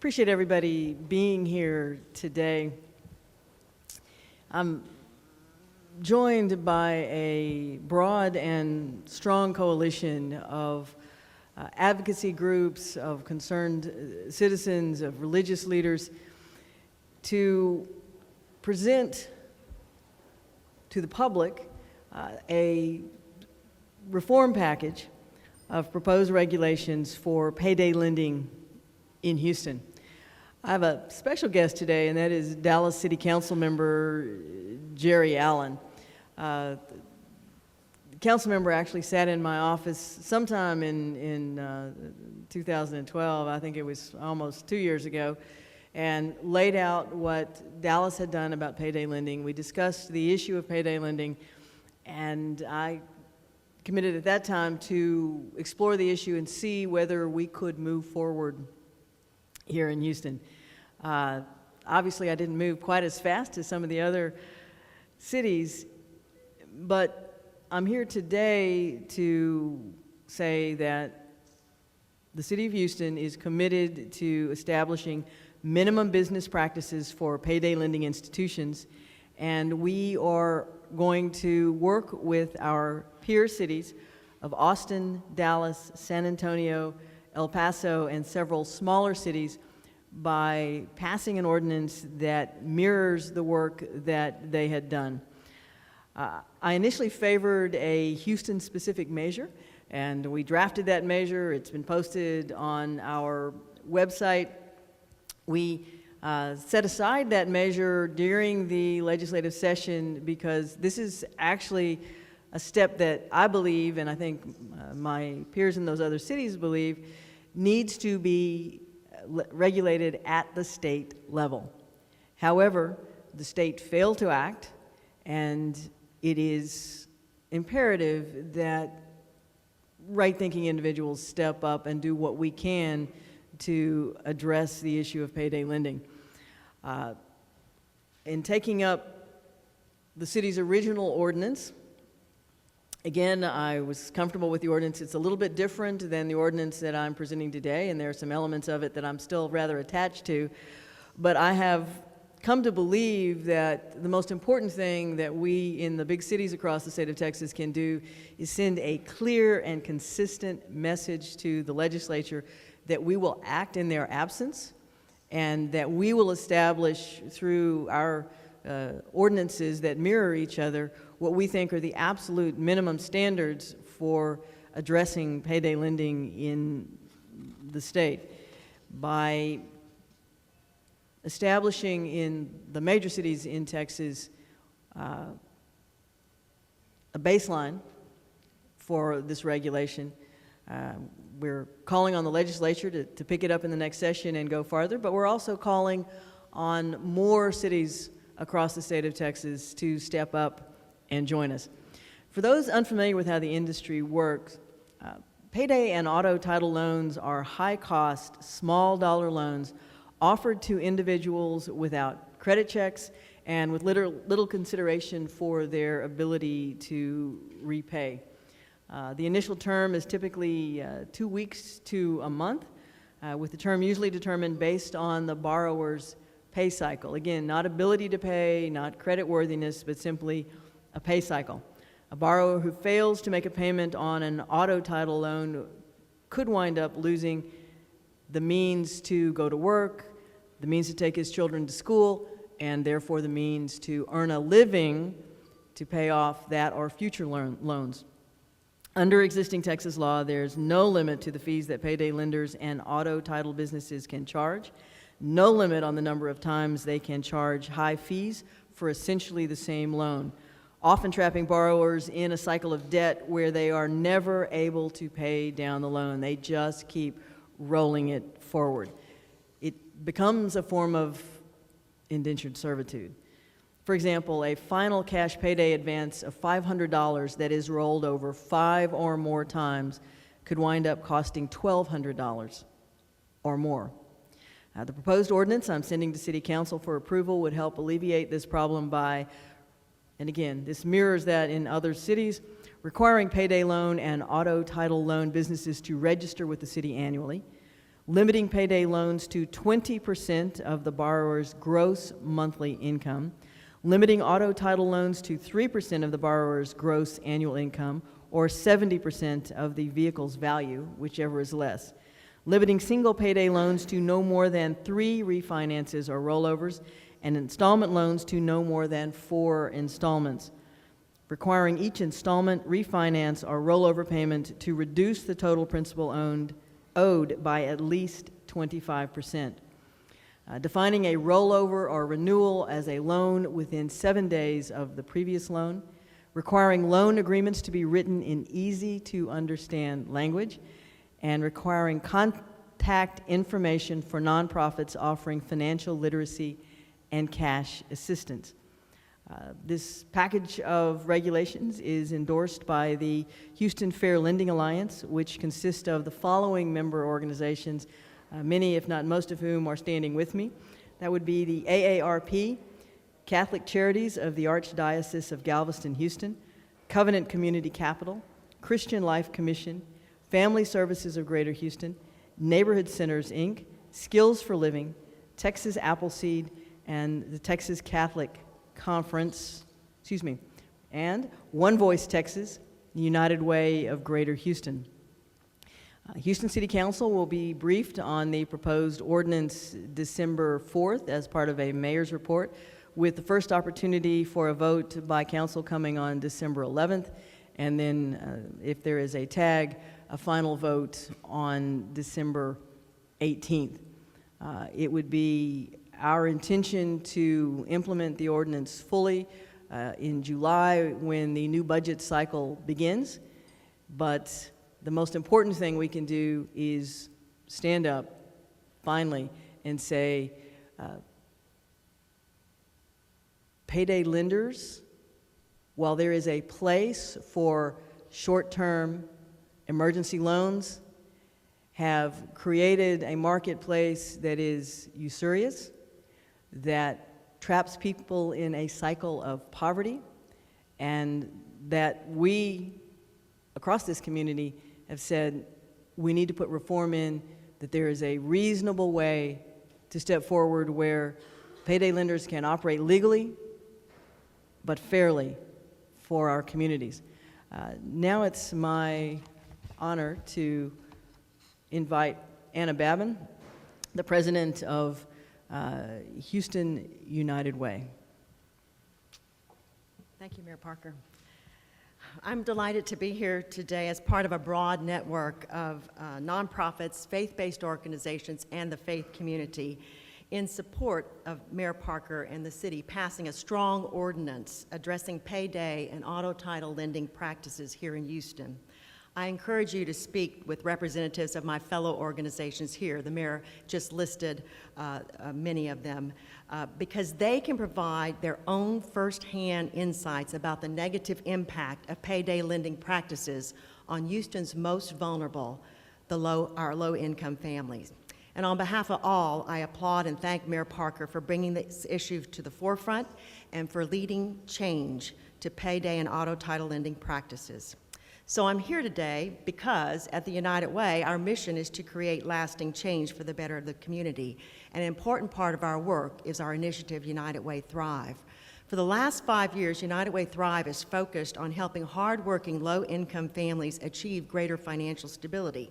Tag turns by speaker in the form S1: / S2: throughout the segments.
S1: Appreciate everybody being here today. I'm joined by a broad and strong coalition of advocacy groups, of concerned citizens, of religious leaders, to present to the public a reform package of proposed regulations for payday lending in Houston. I have a special guest today, and that is Dallas City Council member Jerry Allen. The council member actually sat in my office sometime in 2012, I think it was almost 2 years ago, and laid out what Dallas had done about payday lending. We discussed the issue of payday lending, and I committed at that time to explore the issue and see whether we could move forward here in Houston. Obviously, I didn't move quite as fast as some of the other cities, but I'm here today to say that the City of Houston is committed to establishing minimum business practices for payday lending institutions, and we are going to work with our peer cities of Austin, Dallas, San Antonio, El Paso, and several smaller cities by passing an ordinance that mirrors the work that they had done. I initially favored a Houston-specific measure, and we drafted that measure. It's been posted on our website. We set aside that measure during the legislative session because this is actually a step that I believe, and I think my peers in those other cities believe, needs to be regulated at the state level. However, the state failed to act, and it is imperative that right-thinking individuals step up and do what we can to address the issue of payday lending. In taking up the city's original ordinance, again, I was comfortable with the ordinance. It's a little bit different than the ordinance that I'm presenting today, and there are some elements of it that I'm still rather attached to. But I have come to believe that the most important thing that we in the big cities across the state of Texas can do is send a clear and consistent message to the legislature that we will act in their absence, and that we will establish through our ordinances that mirror each other what we think are the absolute minimum standards for addressing payday lending in the state. By establishing in the major cities in Texas a baseline for this regulation, we're calling on the legislature to pick it up in the next session and go farther, but we're also calling on more cities across the state of Texas to step up and join us. For those unfamiliar with how the industry works, payday and auto title loans are high-cost, small-dollar loans offered to individuals without credit checks and with little consideration for their ability to repay. The initial term is typically 2 weeks to a month, with the term usually determined based on the borrower's pay cycle. Again, not ability to pay, not credit worthiness, but simply a pay cycle. A borrower who fails to make a payment on an auto title loan could wind up losing the means to go to work, the means to take his children to school, and therefore the means to earn a living to pay off that or future loans. Under existing Texas law, there's no limit to the fees that payday lenders and auto title businesses can charge, no limit on the number of times they can charge high fees for essentially the same loan, often trapping borrowers in a cycle of debt where they are never able to pay down the loan. They just keep rolling it forward. It becomes a form of indentured servitude. For example, a final cash payday advance of $500 that is rolled over 5 or more times could wind up costing $1,200 or more. The proposed ordinance I'm sending to City Council for approval would help alleviate this problem by, and again, this mirrors that in other cities, requiring payday loan and auto title loan businesses to register with the city annually, limiting payday loans to 20% of the borrower's gross monthly income, limiting auto title loans to 3% of the borrower's gross annual income, or 70% of the vehicle's value, whichever is less, limiting single payday loans to no more than 3 refinances or rollovers, and installment loans to no more than 4 installments, requiring each installment, refinance, or rollover payment to reduce the total principal owed by at least 25%. Defining a rollover or renewal as a loan within 7 days of the previous loan, requiring loan agreements to be written in easy-to-understand language, and requiring contact information for nonprofits offering financial literacy and cash assistance. This package of regulations is endorsed by the Houston Fair Lending Alliance, which consists of the following member organizations, many, if not most of whom, are standing with me. That would be the AARP, Catholic Charities of the Archdiocese of Galveston, Houston, Covenant Community Capital, Christian Life Commission, Family Services of Greater Houston, Neighborhood Centers, Inc., Skills for Living, Texas Appleseed, and the Texas Catholic Conference, and One Voice Texas, the United Way of Greater Houston. Houston City Council will be briefed on the proposed ordinance December 4th as part of a mayor's report, with the first opportunity for a vote by council coming on December 11th, and then if there is a tag, a final vote on December 18th. It would be our intention to implement the ordinance fully in July when the new budget cycle begins, but the most important thing we can do is stand up finally and say, payday lenders, while there is a place for short-term emergency loans, have created a marketplace that is usurious, that traps people in a cycle of poverty, and that we, across this community, have said we need to put reform in, that there is a reasonable way to step forward where payday lenders can operate legally but fairly for our communities. Now it's my honor to invite Anna Babin, the president of Houston United Way.
S2: Thank you, Mayor Parker. I'm delighted to be here today as part of a broad network of nonprofits, faith-based organizations, and the faith community in support of Mayor Parker and the city passing a strong ordinance addressing payday and auto title lending practices here in Houston. I encourage you to speak with representatives of my fellow organizations here. The mayor just listed many of them because they can provide their own firsthand insights about the negative impact of payday lending practices on Houston's most vulnerable, our low-income families. And on behalf of all, I applaud and thank Mayor Parker for bringing this issue to the forefront and for leading change to payday and auto title lending practices. So I'm here today because at the United Way, our mission is to create lasting change for the better of the community. An important part of our work is our initiative, United Way Thrive. For the last 5 years, United Way Thrive is focused on helping hardworking, low-income families achieve greater financial stability.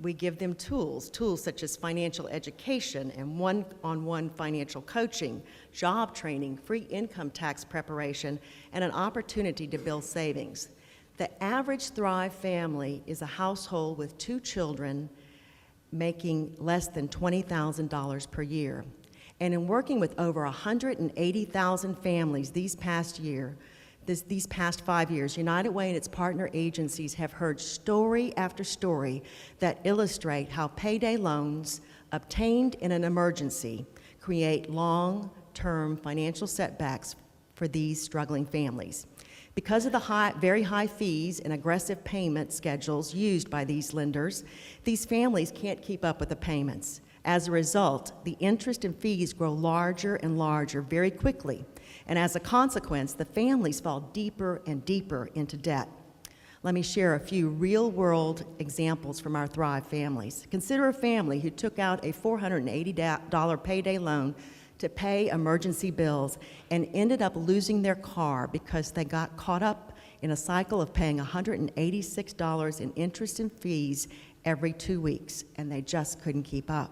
S2: We give them tools such as financial education and one-on-one financial coaching, job training, free income tax preparation, and an opportunity to build savings. The average Thrive family is a household with 2 children making less than $20,000 per year. And in working with over 180,000 families these past 5 years, United Way and its partner agencies have heard story after story that illustrate how payday loans obtained in an emergency create long-term financial setbacks for these struggling families. Because of the very high fees and aggressive payment schedules used by these lenders, these families can't keep up with the payments. As a result, the interest and fees grow larger and larger very quickly, and as a consequence, the families fall deeper and deeper into debt. Let me share a few real-world examples from our Thrive families. Consider a family who took out a $480 payday loan to pay emergency bills and ended up losing their car because they got caught up in a cycle of paying $186 in interest and fees every 2 weeks, and they just couldn't keep up.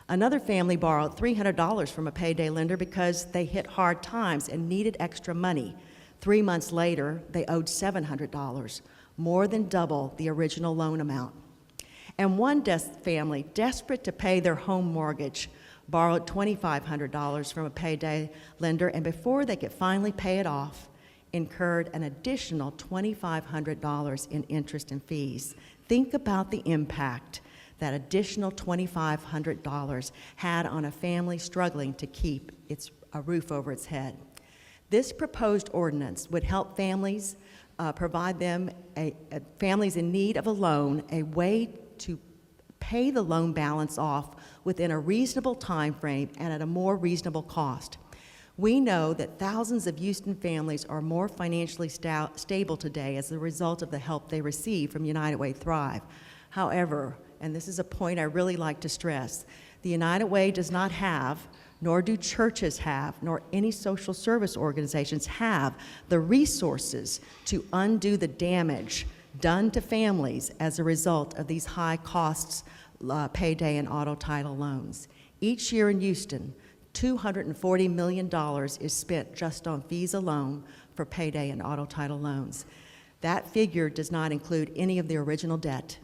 S2: Another family borrowed $300 from a payday lender because they hit hard times and needed extra money. 3 months later, they owed $700, more than double the original loan amount. And one family, desperate to pay their home mortgage, borrowed $2,500 from a payday lender, and before they could finally pay it off, incurred an additional $2,500 in interest and fees. Think about the impact that additional $2,500 had on a family struggling to keep a roof over its head. This proposed ordinance would help families provide them, families in need of a loan, a way to pay the loan balance off within a reasonable time frame and at a more reasonable cost. We know that thousands of Houston families are more financially stable today as a result of the help they receive from United Way Thrive. However, and this is a point I really like to stress, the United Way does not have, nor do churches have, nor any social service organizations have the resources to undo the damage done to families as a result of these high costs payday and auto title loans. Each year in Houston, $240 million is spent just on fees alone for payday and auto title loans. That figure does not include any of the original debt.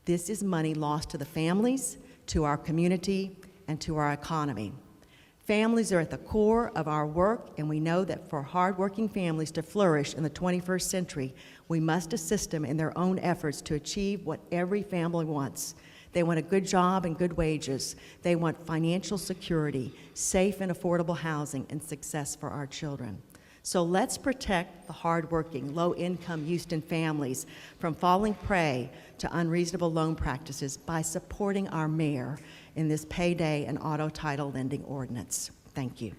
S2: This is money lost to the families, to our community, and to our economy. Families are at the core of our work, and we know that for hardworking families to flourish in the 21st century, we must assist them in their own efforts to achieve what every family wants. They want a good job and good wages. They want financial security, safe and affordable housing, and success for our children. So let's protect the hardworking, low-income Houston families from falling prey to unreasonable loan practices by supporting our mayor in this payday and auto title lending ordinance. Thank you.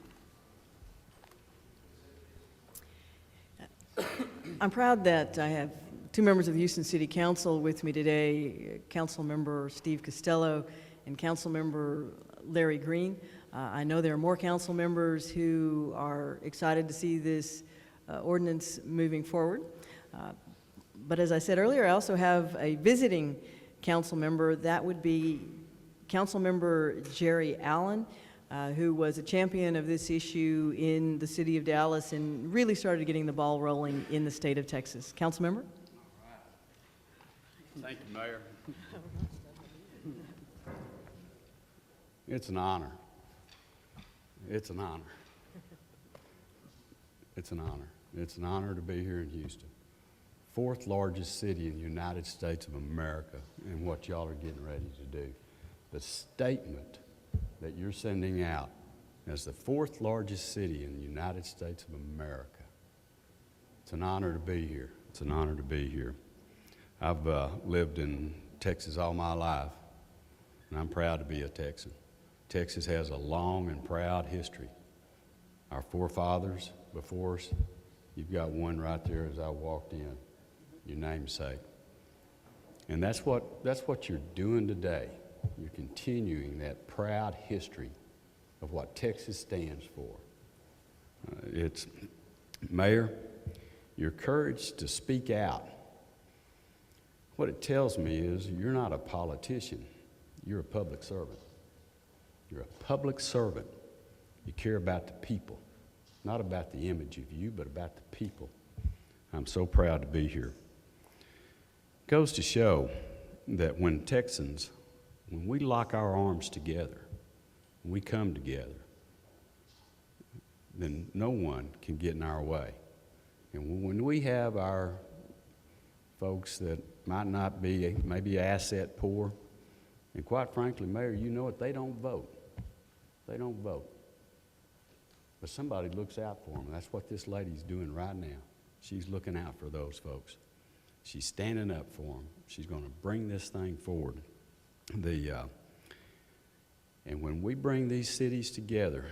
S1: I'm proud that I have two members of the Houston City Council with me today, Council Member Steve Costello and Council Member Larry Green. I know there are more council members who are excited to see this ordinance moving forward. But as I said earlier, I also have a visiting council member. That would be Council Member Jerry Allen, who was a champion of this issue in the city of Dallas and really started getting the ball rolling in the state of Texas. Council member?
S3: Thank you, Mayor. It's an honor. It's an honor. It's an honor. It's an honor to be here in Houston, fourth largest city in the United States of America, and what y'all are getting ready to do. The statement that you're sending out as the fourth largest city in the United States of America. It's an honor to be here. It's an honor to be here. I've lived in Texas all my life, and I'm proud to be a Texan. Texas has a long and proud history. Our forefathers before us, you've got one right there as I walked in, your namesake. And that's what you're doing today. You're continuing that proud history of what Texas stands for. It's, Mayor, your courage to speak out. What it tells me is you're not a politician, you're a public servant. You're a public servant. You care about the people, not about the image of you, but about the people. I'm so proud to be here. It goes to show that when Texans, when we lock our arms together, when we come together, then no one can get in our way. And when we have our folks that might not be maybe asset poor, and quite frankly, Mayor, you know it, they don't vote. They don't vote. But somebody looks out for them. That's what this lady's doing right now. She's looking out for those folks. She's standing up for them. She's going to bring this thing forward. And when we bring these cities together,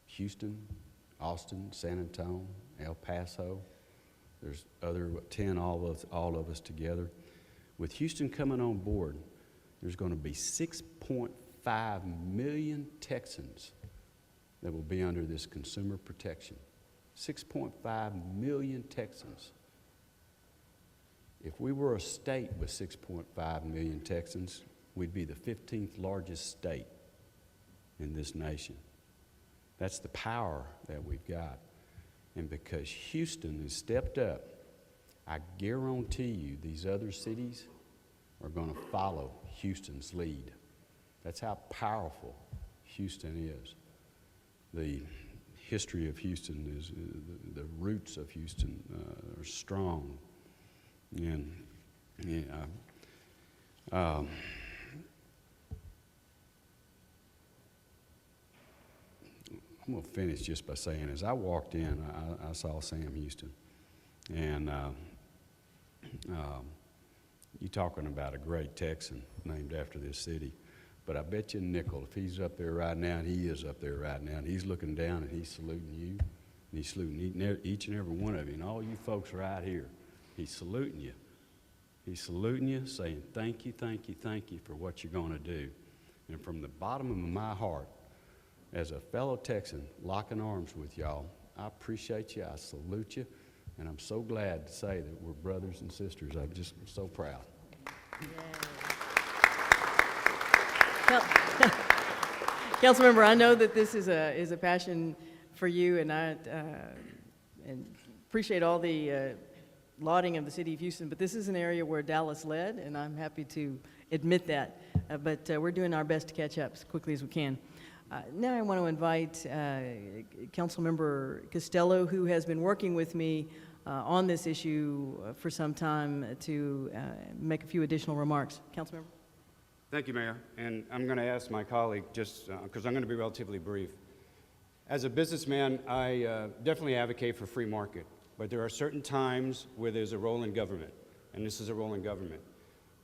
S3: Houston, Austin, San Antonio, El Paso, There's other 10, all of us together. With Houston coming on board, there's going to be 6.5 million Texans that will be under this consumer protection. 6.5 million Texans. If we were a state with 6.5 million Texans, we'd be the 15th largest state in this nation. That's the power that we've got. And because Houston has stepped up, I guarantee you these other cities are going to follow Houston's lead. That's how powerful Houston is. The history of Houston is, the roots of Houston are strong. And yeah, I'm going to finish just by saying, as I walked in, I saw Sam Houston. And you talking about a great Texan named after this city. But I bet you a nickel, if he's up there right now, and he is up there right now, and he's looking down and he's saluting you, and he's saluting each and every one of you, and all you folks right here, he's saluting you. He's saluting you, saying thank you, thank you, thank you for what you're going to do. And from the bottom of my heart, as a fellow Texan, locking arms with y'all, I appreciate you, I salute you, and I'm so glad to say that we're brothers and sisters. I'm just so proud.
S1: Councilmember, I know that this is a passion for you, and I appreciate all the lauding of the city of Houston, but this is an area where Dallas led, and I'm happy to admit that. But we're doing our best to catch up as quickly as we can. Now I want to invite Councilmember Costello, who has been working with me on this issue for some time, to make a few additional remarks. Councilmember.
S4: Thank you, Mayor. And I'm going to ask my colleague, just because I'm going to be relatively brief. As a businessman, I definitely advocate for free market, but there are certain times where there's a role in government, and this is a role in government.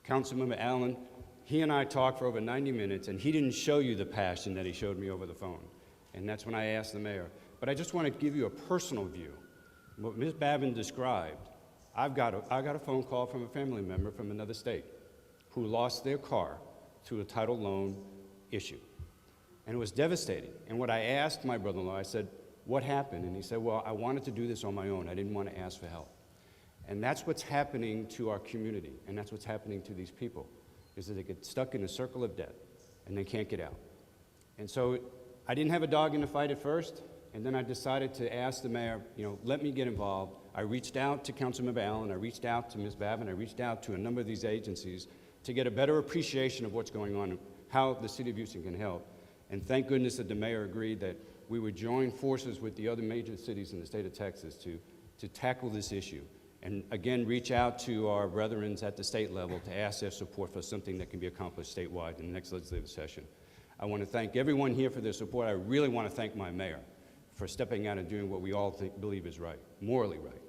S4: Councilmember Allen, he and I talked for over 90 minutes, and he didn't show you the passion that he showed me over the phone. And that's when I asked the mayor. But I just want to give you a personal view. What Ms. Babin described, I got a phone call from a family member from another state who lost their car to a title loan issue. And it was devastating. And what I asked my brother-in-law, I said, what happened? And he said, well, I wanted to do this on my own. I didn't want to ask for help. And that's what's happening to our community, and that's what's happening to these people, is that they get stuck in a circle of debt, and they can't get out. And so I didn't have a dog in the fight at first, and then I decided to ask the mayor, let me get involved. I reached out to Councilmember Allen, I reached out to Ms. Babin, I reached out to a number of these agencies to get a better appreciation of what's going on and how the city of Houston can help. And thank goodness that the mayor agreed that we would join forces with the other major cities in the state of Texas to tackle this issue. And again, reach out to our brethren at the state level to ask their support for something that can be accomplished statewide in the next legislative session. I want to thank everyone here for their support. I really want to thank my mayor for stepping out and doing what we all believe is right, morally right.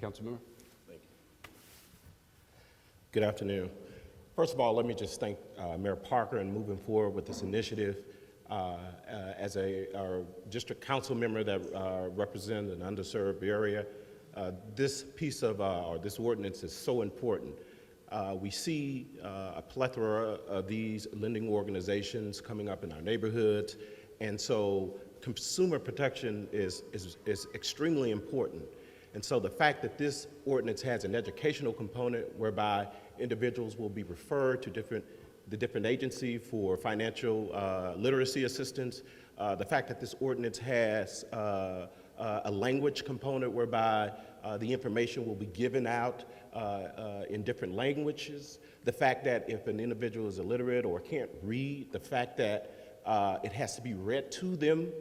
S4: Councilmember?
S5: Thank you. Good afternoon. First of all, let me just thank Mayor Parker in moving forward with this initiative. As our district council member that represents an underserved area, this piece of, or this ordinance is so important. We see a plethora of these lending organizations coming up in our neighborhoods, and so consumer protection is extremely important. And so the fact that this ordinance has an educational component whereby individuals will be referred to the different agency for financial literacy assistance, the fact that this ordinance has a language component whereby the information will be given out in different languages, the fact that if an individual is illiterate or can't read, the fact that it has to be read to them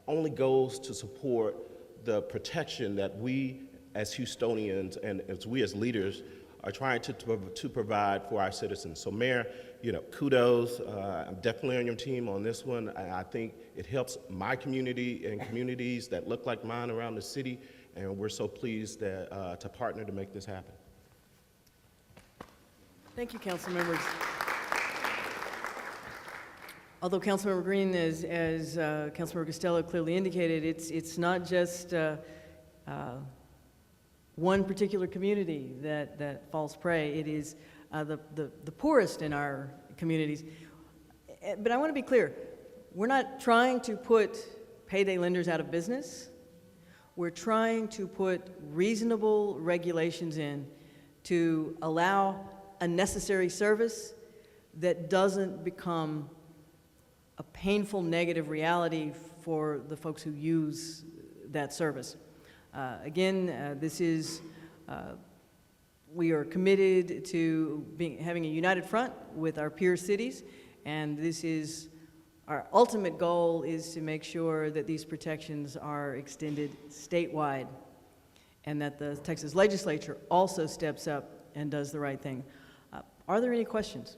S5: only goes to support the protection that we as Houstonians and as we as leaders are trying to provide for our citizens. So Mayor, kudos. I'm definitely on your team on this one. I think it helps my community and communities that look like mine around the city, and we're so pleased that, to partner to make this happen.
S1: Thank you, council members. Although Councilmember Green, as Councilmember Costello clearly indicated, it's not just one particular community that falls prey. It is the poorest in our communities. But I want to be clear, we're not trying to put payday lenders out of business. We're trying to put reasonable regulations in to allow a necessary service that doesn't become a painful negative reality for the folks who use that service. Again, we are committed to having a united front with our peer cities, and this is our ultimate goal is to make sure that these protections are extended statewide and that the Texas legislature also steps up and does the right thing. Are there any questions?